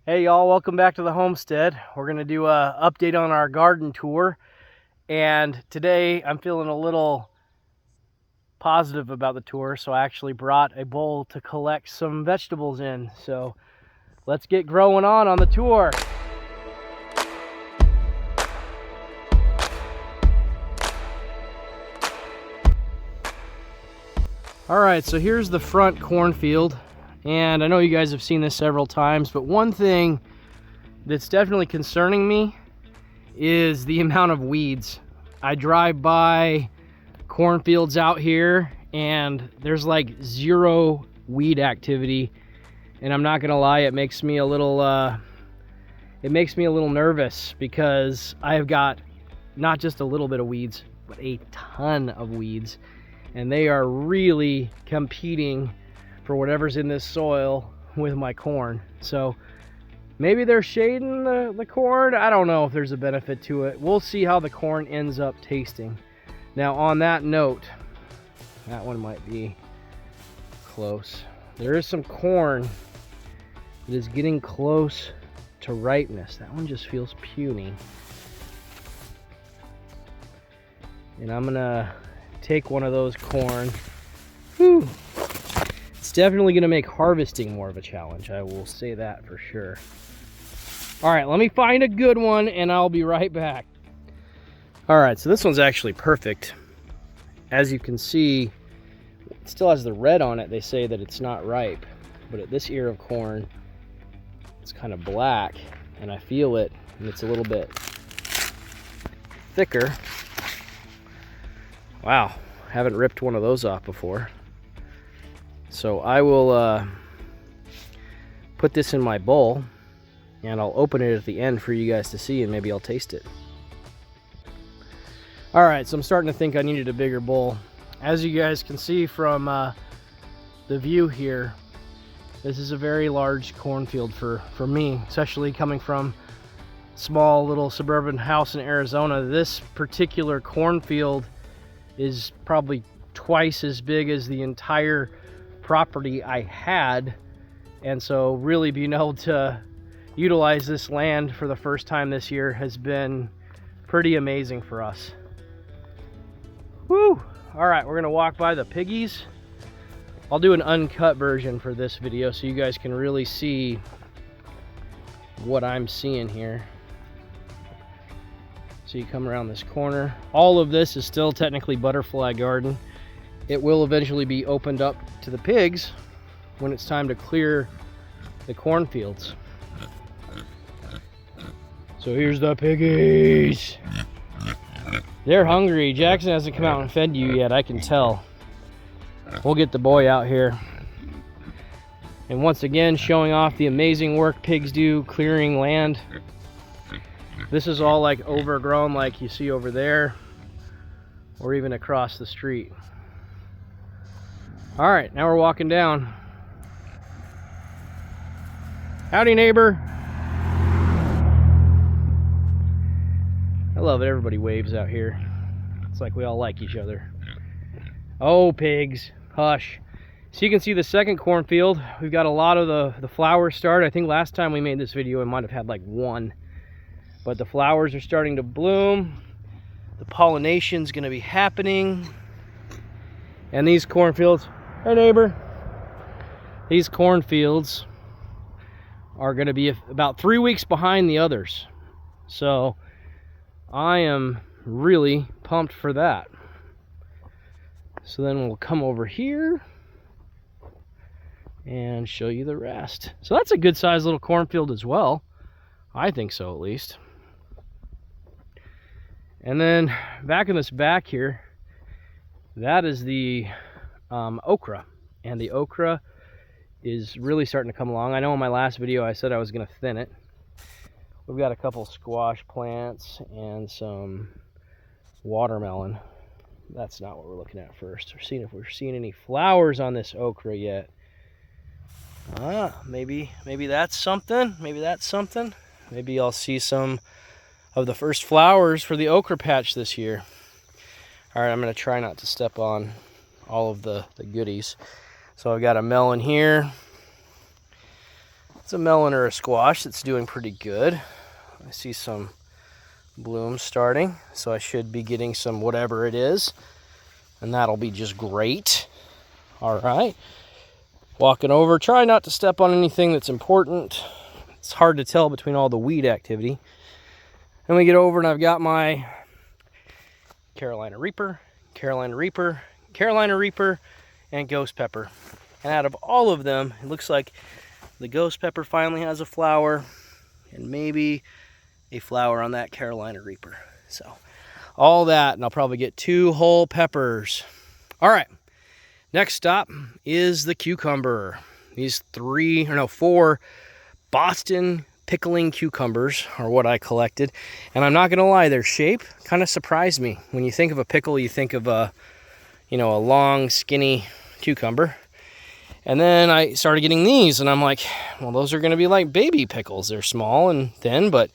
Hey y'all, welcome back to the homestead. We're going to do a update on our garden tour, and today I'm feeling a little positive about the tour, so I actually brought a bowl to collect some vegetables in. So let's get growing on the tour. Alright, so here's the front cornfield, and I know you guys have seen this several times, but one thing that's definitely concerning me is the amount of weeds. I drive by cornfields out here and there's like zero weed activity, and I'm not gonna lie, it makes me a little nervous because I've got not just a little bit of weeds, but a ton of weeds, and they are really competing for whatever's in this soil with my corn. So maybe they're shading the corn. I don't know if there's a benefit to it. We'll see how the corn ends up tasting. Now, on that note, that one might be close. There is some corn that is getting close to ripeness. That one just feels puny. And I'm gonna take one of those corn. Whew. It's definitely gonna make harvesting more of a challenge. I will say that for sure. All right, let me find a good one and I'll be right back. All right, so this one's actually perfect. As you can see, it still has the red on it. They say that it's not ripe, but at this ear of corn, it's kind of black, and I feel it, and it's a little bit thicker. Wow, haven't ripped one of those off before. So I will put this in my bowl, and I'll open it at the end for you guys to see, and maybe I'll taste it. All right, so I'm starting to think I needed a bigger bowl. As you guys can see from the view here, this is a very large cornfield for me, especially coming from a small little suburban house in Arizona. This particular cornfield is probably twice as big as the entire property I had, and so really being able to utilize this land for the first time this year has been pretty amazing for us. Woo! All right, we're gonna walk by the piggies. I'll do an uncut version for this video so you guys can really see what I'm seeing here. So you come around this corner. All of this is still technically butterfly garden. It will eventually be opened up to the pigs when it's time to clear the cornfields. So here's the piggies. They're hungry. Jackson hasn't come out and fed you yet, I can tell. We'll get the boy out here. And once again, showing off the amazing work pigs do clearing land. This is all like overgrown like you see over there, or even across the street. All right, now we're walking down. Howdy, neighbor. I love it, everybody waves out here. It's like we all like each other. Oh, pigs, hush. So you can see the second cornfield. We've got a lot of the flowers started. I think last time we made this video, we might have had like one. But the flowers are starting to bloom. The pollination's gonna be happening. And these cornfields, hey neighbor. These cornfields are gonna be about 3 weeks behind the others. So I am really pumped for that. So then we'll come over here and show you the rest. So that's a good sized little cornfield as well. I think so, at least. And then back in this back here, that is the okra. And the okra is really starting to come along. I know in my last video I said I was gonna thin it. We've got a couple squash plants and some watermelon. That's not what we're looking at first. We're seeing if we're seeing any flowers on this okra yet. Maybe that's something. Maybe that's something. Maybe I'll see some of the first flowers for the okra patch this year. All right, I'm gonna try not to step on all of the goodies. So I've got a melon here. It's a melon or a squash that's doing pretty good. I see some blooms starting, so I should be getting some whatever it is, and that'll be just great. All right, walking over, try not to step on anything that's important. It's hard to tell between all the weed activity. Then we get over and I've got my Carolina Reaper, Carolina Reaper, Carolina Reaper, and Ghost Pepper. And out of all of them, it looks like the Ghost Pepper finally has a flower, and maybe a flower on that Carolina Reaper. So all that, and I'll probably get 2 whole peppers. All right, next stop is the cucumber. These 4 Boston pickling cucumbers are what I collected. And I'm not gonna lie, their shape kind of surprised me. When you think of a pickle, you think of a long, skinny cucumber. And then I started getting these, and I'm like, well, those are gonna be like baby pickles. They're small and thin, but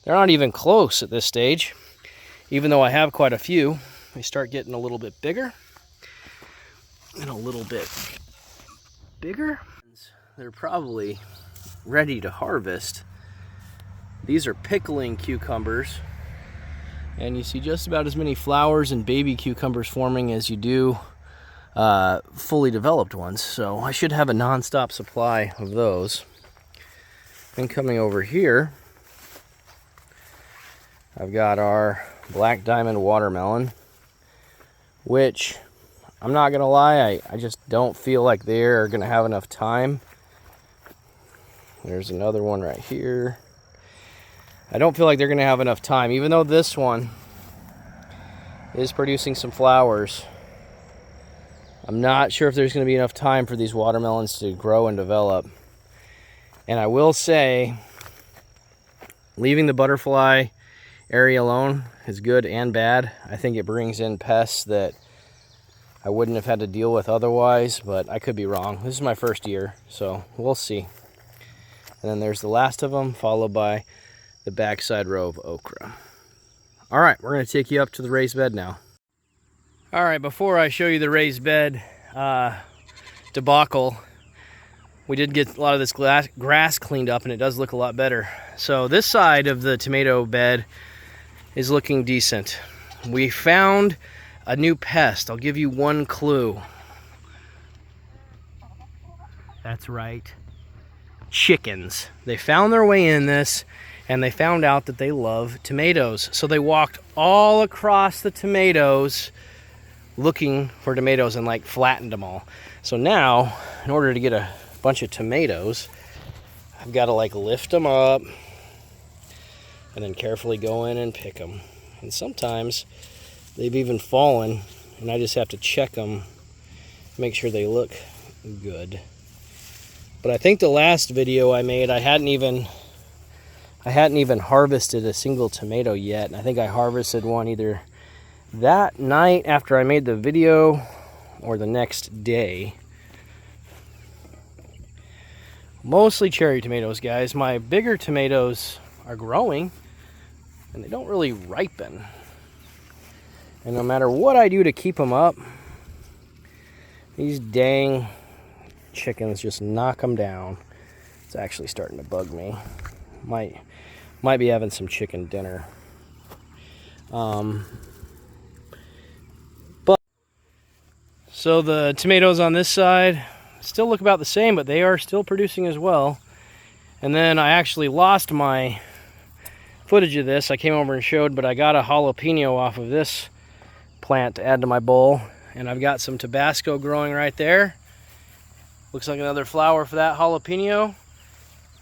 they're not even close at this stage. Even though I have quite a few, they start getting a little bit bigger and a little bit bigger. They're probably ready to harvest. These are pickling cucumbers, and you see just about as many flowers and baby cucumbers forming as you do fully developed ones. So I should have a non-stop supply of those. And coming over here, I've got our Black Diamond watermelon, which I'm not gonna lie, I just don't feel like they're gonna have enough time. There's another one right here. I don't feel like they're gonna have enough time, even though this one is producing some flowers. I'm not sure if there's gonna be enough time for these watermelons to grow and develop. And I will say, leaving the butterfly area alone is good and bad. I think it brings in pests that I wouldn't have had to deal with otherwise, but I could be wrong. This is my first year, so we'll see. And then there's the last of them, followed by the backside row of okra. All right, we're gonna take you up to the raised bed now. All right, before I show you the raised bed debacle, we did get a lot of this grass cleaned up, and it does look a lot better. So this side of the tomato bed is looking decent. We found a new pest. I'll give you one clue. That's right. Chickens. They found their way in this, and they found out that they love tomatoes. So they walked all across the tomatoes looking for tomatoes and like flattened them all. So now, in order to get a bunch of tomatoes, I've got to like lift them up and then carefully go in and pick them. And sometimes they've even fallen, and I just have to check them, make sure they look good. But I think the last video I made, I hadn't even harvested a single tomato yet. And I think I harvested one either that night after I made the video or the next day. Mostly cherry tomatoes, guys. My bigger tomatoes are growing, and they don't really ripen. And no matter what I do to keep them up, these dang chickens just knock them down. It's actually starting to bug me. Might be having some chicken dinner. But so the tomatoes on this side still look about the same, but they are still producing as well. And then I actually lost my footage of this. I came over and showed, but I got a jalapeno off of this plant to add to my bowl, and I've got some Tabasco growing right there. Looks like another flower for that jalapeno.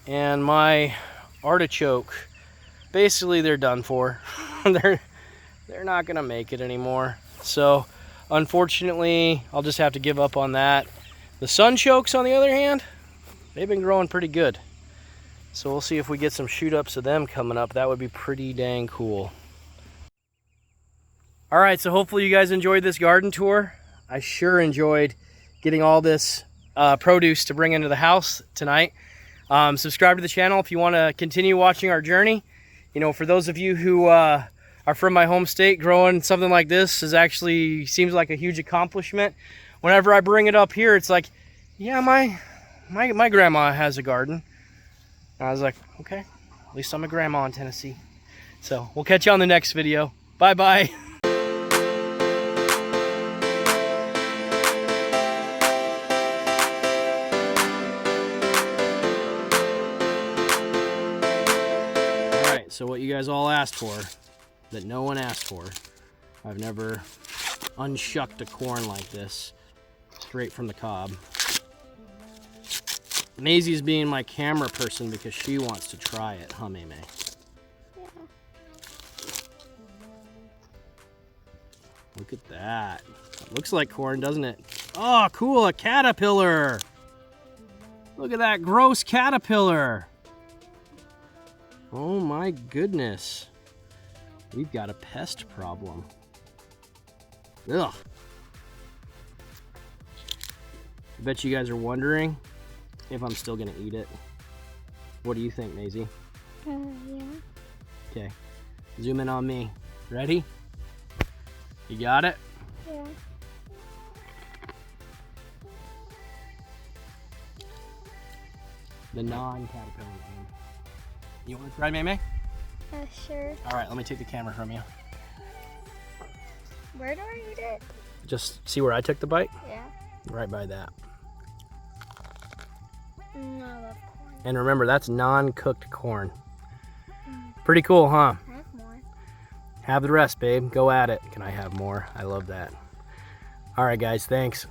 And my artichoke, basically they're done for. they're not gonna make it anymore. So unfortunately, I'll just have to give up on that. The sunchokes, on the other hand, they've been growing pretty good. So we'll see if we get some shoot ups of them coming up. That would be pretty dang cool. All right, so hopefully you guys enjoyed this garden tour. I sure enjoyed getting all this produce to bring into the house tonight. Subscribe to the channel if you want to continue watching our journey. You know, for those of you who are from my home state, growing something like this is actually seems like a huge accomplishment. Whenever I bring it up here, it's like, yeah, my grandma has a garden. And I was like, okay, at least I'm a grandma in Tennessee. So we'll catch you on the next video. Bye-bye. So what you guys all asked for, that no one asked for, I've never unshucked a corn like this, straight from the cob. Maisie's being my camera person because she wants to try it, huh, May? Yeah. Look at that. It looks like corn, doesn't it? Oh, cool, a caterpillar. Look at that gross caterpillar. Oh my goodness. We've got a pest problem. Ugh. I bet you guys are wondering if I'm still gonna eat it. What do you think, Maisie? Yeah. Okay. Zoom in on me. Ready? You got it? Yeah. The non-caterpillar one. You want to try, May? Sure. All right, let me take the camera from you. Where do I eat it? Just see where I took the bite? Yeah. Right by that. No, that's corn. And remember, that's non-cooked corn. Pretty cool, huh? I have more. Have the rest, babe. Go at it. Can I have more? I love that. All right, guys, thanks.